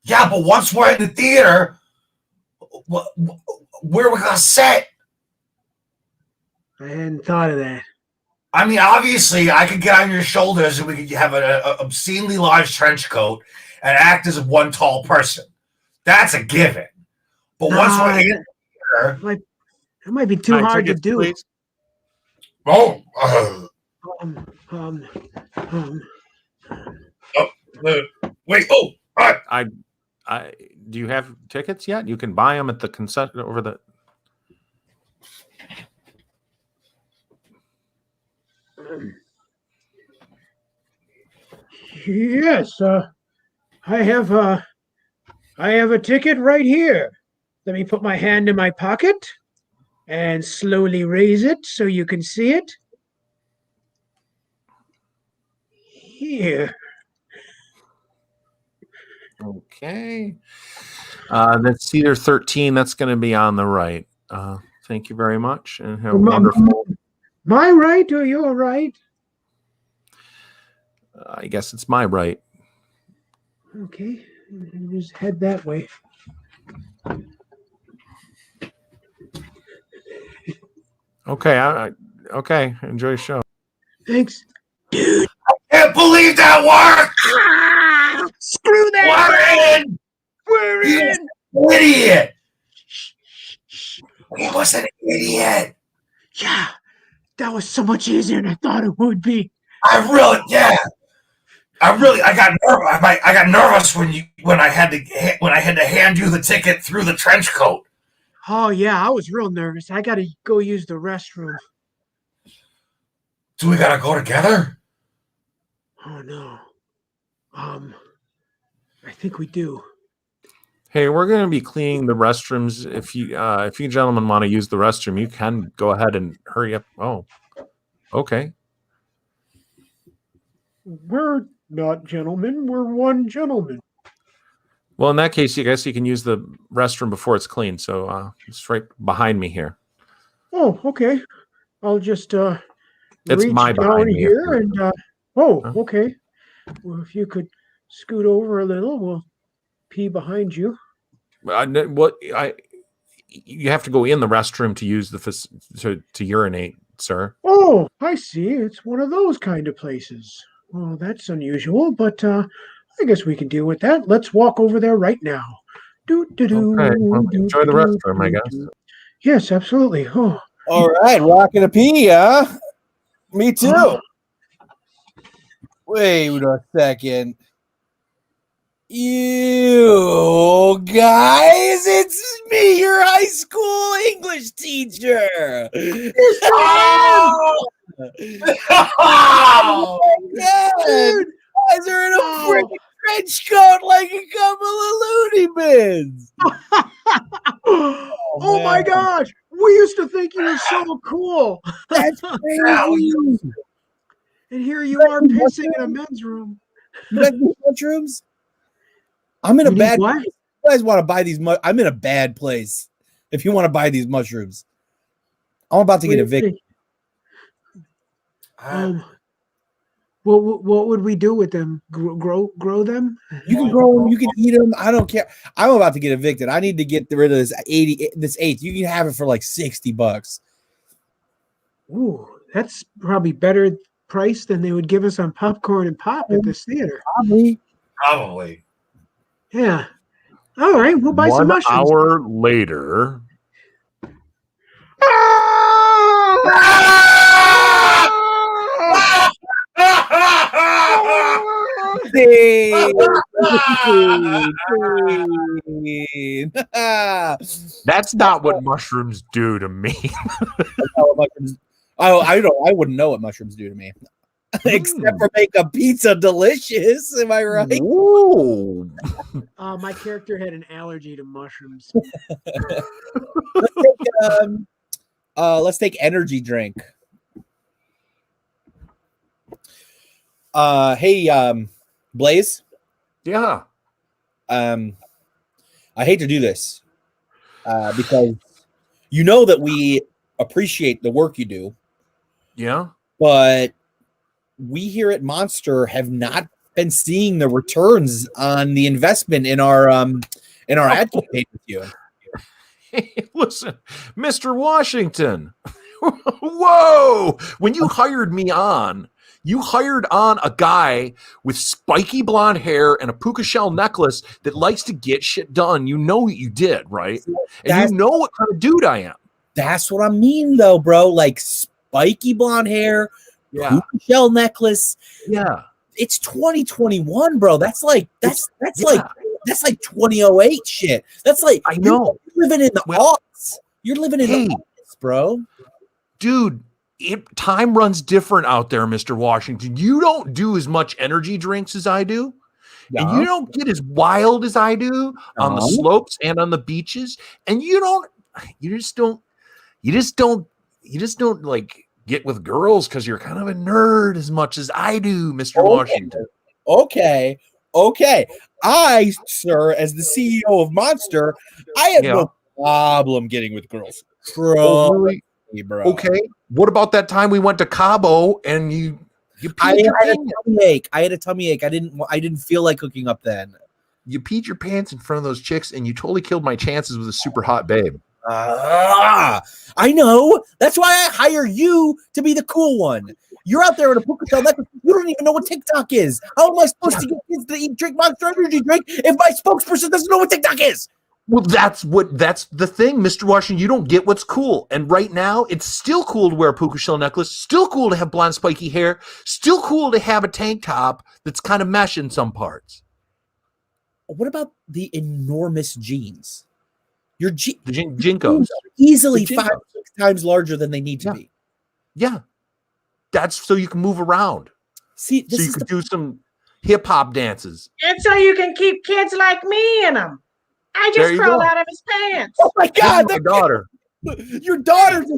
Yeah, but once we're in the theater, where are we gonna sit? I hadn't thought of that. I mean, obviously, I could get on your shoulders and we could have an obscenely large trench coat and act as one tall person. That's a given. But once we're in here, that might be too hard to do. Please. Oh, wait. Oh, I do you have tickets yet? You can buy them at the concession over the. Yes, I have a ticket right here. Let me put my hand in my pocket and slowly raise it so you can see it. Here. Okay. That's Theater 13. That's going to be on the right. Thank you very much, and have a wonderful. My right or your right? I guess it's my right. Okay, just head that way. Okay, okay. Enjoy the show. Thanks, dude. I can't believe that worked. Screw that. We're in. Idiot. He was an idiot. Yeah, that was so much easier than I thought it would be. I got nervous when I had to hand you the ticket through the trench coat. Oh yeah, I was real nervous. I gotta go use the restroom. Do we gotta go together? Oh no. I think we do. Hey, we're going to be cleaning the restrooms. If you gentlemen want to use the restroom, you can go ahead and hurry up. Oh, okay. We're not gentlemen. We're one gentleman. Well, in that case, I guess you can use the restroom before it's clean. So it's right behind me here. Oh, okay. I'll just it's reach my down here me. And okay. Well, if you could scoot over a little, we'll pee behind you. You have to go in the restroom to use to urinate sir. Oh, I see. It's one of those kind of places. Well, that's unusual, but I guess we can deal with that. Let's walk over there right now. Okay, well, enjoy the restroom, I guess. Yes, absolutely. Oh. All right, rocking a pee, huh? Me too. Oh. Wait a second. You guys, it's me, your high school English teacher. Oh! Oh my God. Dude, you guys are in a freaking trench coat like a couple of loony bins. Oh my gosh! We used to think you were so cool. That's crazy. And here you are pissing in a men's room. You guys need mushrooms? I'm in a bad place. You guys want to buy these? I'm in a bad place. If you want to buy these mushrooms, I'm about to get evicted. What would we do with them? Grow them? You can grow them. You can eat them. I don't care. I'm about to get evicted. I need to get rid of this eighth. You can have it for like $60. Ooh, that's probably better price than they would give us on popcorn and pop at this theater. Probably. Yeah. All right, we'll buy some mushrooms. 1 hour later. That's not what mushrooms do to me. I wouldn't know what mushrooms do to me. Except for make a pizza delicious. Am I right? Ooh. My character had an allergy to mushrooms. Let's take energy drink. Hey, Blaze. Yeah. I hate to do this because you know that we appreciate the work you do. Yeah. But we here at Monster have not been seeing the returns on the investment in our ad campaign with you. Hey, listen, Mr. Washington. Whoa! When you hired me on, you hired on a guy with spiky blonde hair and a puka shell necklace that likes to get shit done. You know what you did, right? And you know what kind of dude I am. That's what I mean, though, bro. Like spiky blonde hair, puka shell necklace. Yeah, it's 2021, bro. That's like 2008 shit. That's like I know you're living in the aughts. You're living in the aughts, bro. Dude. Time runs different out there, Mr. Washington. You don't do as much energy drinks as I do. Yeah. And you don't get as wild as I do on the slopes and on the beaches. And you just don't like get with girls because you're kind of a nerd as much as I do, Mr. Washington. Okay. I, sir, as the CEO of Monster, I have no problem getting with girls. Really? Bro. Okay. What about that time we went to Cabo and you I had a tummy ache. I didn't feel like hooking up then. You peed your pants in front of those chicks and you totally killed my chances with a super hot babe. I know. That's why I hire you to be the cool one. You're out there in a puka shell necklace. You don't even know what TikTok is. How am I supposed to get kids to drink Monster Energy drink if my spokesperson doesn't know what TikTok is? Well, that's the thing, Mr. Washington. You don't get what's cool. And right now, it's still cool to wear a puka shell necklace, still cool to have blonde spiky hair, still cool to have a tank top that's kind of mesh in some parts. What about the enormous jeans? The Jinkos. Easily 5-6 times larger than they need to be. Yeah. That's so you can move around. See, so you can do some hip-hop dances. And so you can keep kids like me in them. I just crawled out of his pants. Oh my God, my daughter. Your daughter's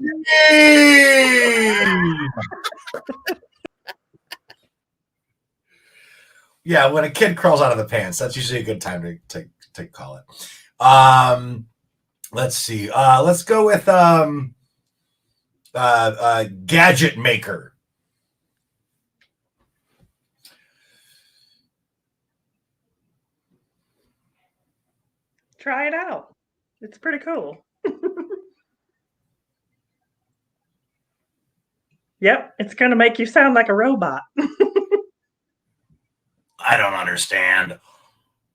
Yeah, when a kid crawls out of the pants, that's usually a good time to call it. Let's see. Let's go with gadget maker. Try it out. It's pretty cool. Yep, it's going to make you sound like a robot. I don't understand.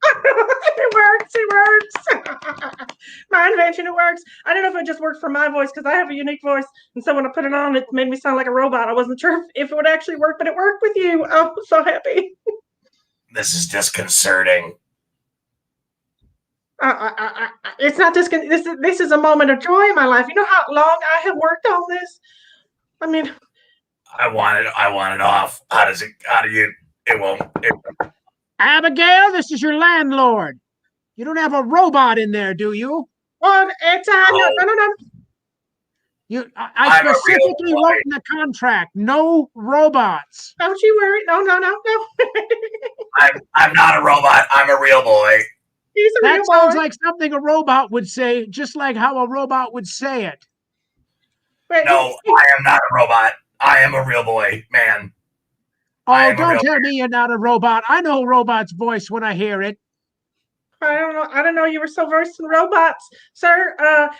It works. My invention, it works. I don't know if it just worked for my voice because I have a unique voice. And so when I put it on, it made me sound like a robot. I wasn't sure if it would actually work, but it worked with you. Oh, I'm so happy. This is disconcerting. It's not disconcerting. This is a moment of joy in my life. You know how long I have worked on this? I mean, I want it off. How do you, it won't. Abigail, this is your landlord. You don't have a robot in there, do you? It's no. I specifically wrote in the contract, no robots. Don't you worry. No. I'm not a robot. I'm a real boy. He's a that real sounds boy. like something a robot would say, just like how a robot would say it. No, I am not a robot. I am a real boy, man. Oh, don't tell me you're not a robot. I know a robot's voice when I hear it. I don't know. You were so versed in robots, sir.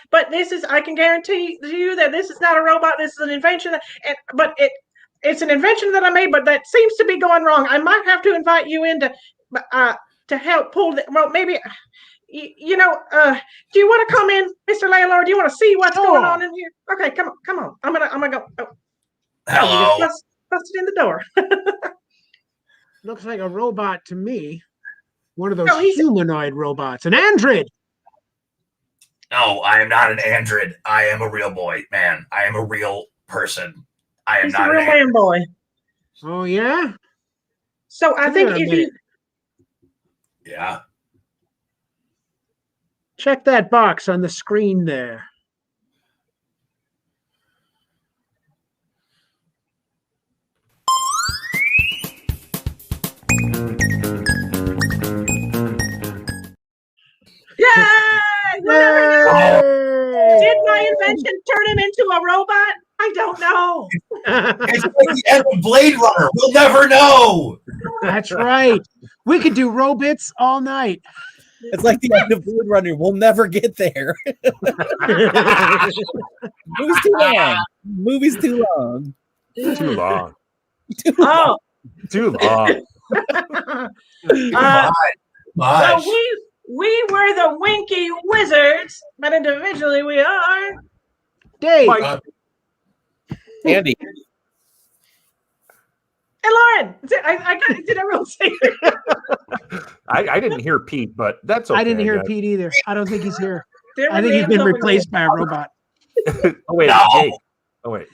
But I can guarantee you that this is not a robot. This is an invention. It's an invention that I made, but that seems to be going wrong. I might have to invite you in to help pull well, maybe, do you want to come in, Mr. Landlord? Do you want to see what's going on in here? Okay, come on. I'm gonna go. Oh. Hello. You just busted in the door. Looks like a robot to me. One of those humanoid robots. An android. No, I am not an android. I am a real boy, man. I am a real person. I am not a real man boy. Oh, yeah? So I think if you... Yeah. Check that box on the screen there. Yay! Did my invention turn him into a robot? I don't know. It's like the end of Blade Runner. We'll never know. That's right. We could do robits all night. It's like the end of Blade Runner. We'll never get there. Movie's too long. Movie's too long. Too long. Oh. Too long. So we were the Winky Wizards, but individually we are Dave, Andy, and Lauren. Did everyone say it? I didn't hear Pete, but that's okay. I didn't hear Pete either. I don't think he's here. I think he's been replaced by a robot. Oh wait, no. Jake. Oh wait.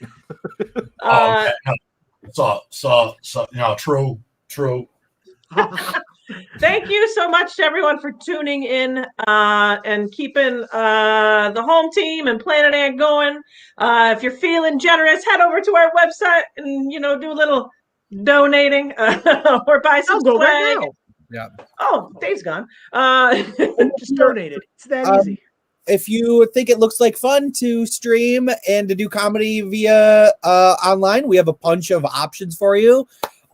No, true. Thank you so much to everyone for tuning in and keeping the home team and Planet Ant going. If you're feeling generous, head over to our website and do a little donating or buy some swag. Right now. Yeah. Oh, Dave's gone. Just donate it. It's that easy. If you think it looks like fun to stream and to do comedy via online, we have a bunch of options for you.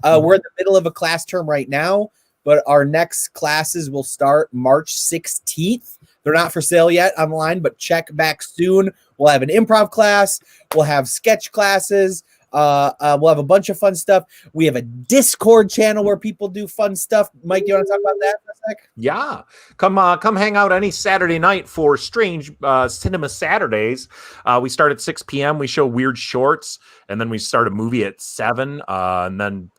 We're in the middle of a class term right now, but our next classes will start March 16th. They're not for sale yet online, but check back soon. We'll have an improv class. We'll have sketch classes. We'll have a bunch of fun stuff. We have a Discord channel where people do fun stuff. Mike, do you want to talk about that for a sec? Yeah, come hang out any Saturday night for Strange Cinema Saturdays. We start at 6 p.m. We show weird shorts, and then we start a movie at 7, and then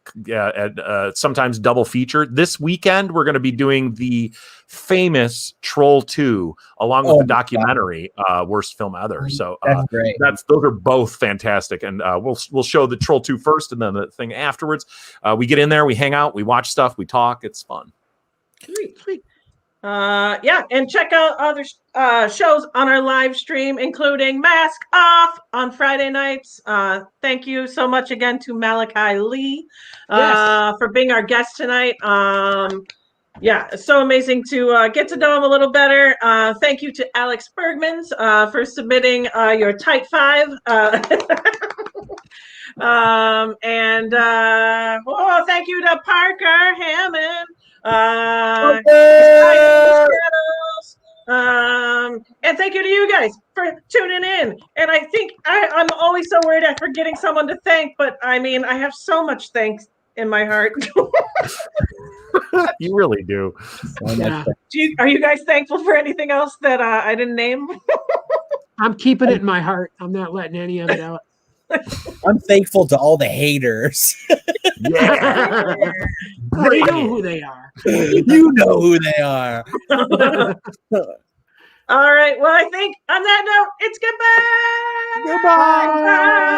sometimes double feature. This weekend, we're going to be doing the famous Troll 2 along with the documentary Worst Film Ever. So that's great. Those are both fantastic, and we'll show the Troll 2 first, and then the thing afterwards. We get in there, we hang out, we watch stuff, we talk. It's fun. Sweet. Yeah, and check out other shows on our live stream, including Mask Off on Friday nights. Thank you so much again to Malachi Lee for being our guest tonight. Yeah, it's so amazing to get to know him a little better. Thank you to Alex Bergmans for submitting your Type 5. Thank you to Parker Hammond. And And thank you to you guys for tuning in. And I think I'm always so worried I'm forgetting someone to thank, but I mean, I have so much thanks in my heart. You really do. Yeah. Are you guys thankful for anything else that I didn't name? I'm keeping it in my heart. I'm not letting any of it out. I'm thankful to all the haters. Yeah. They know who they are. You know who they are. All right. Well, I think on that note, it's goodbye. Goodbye. Bye.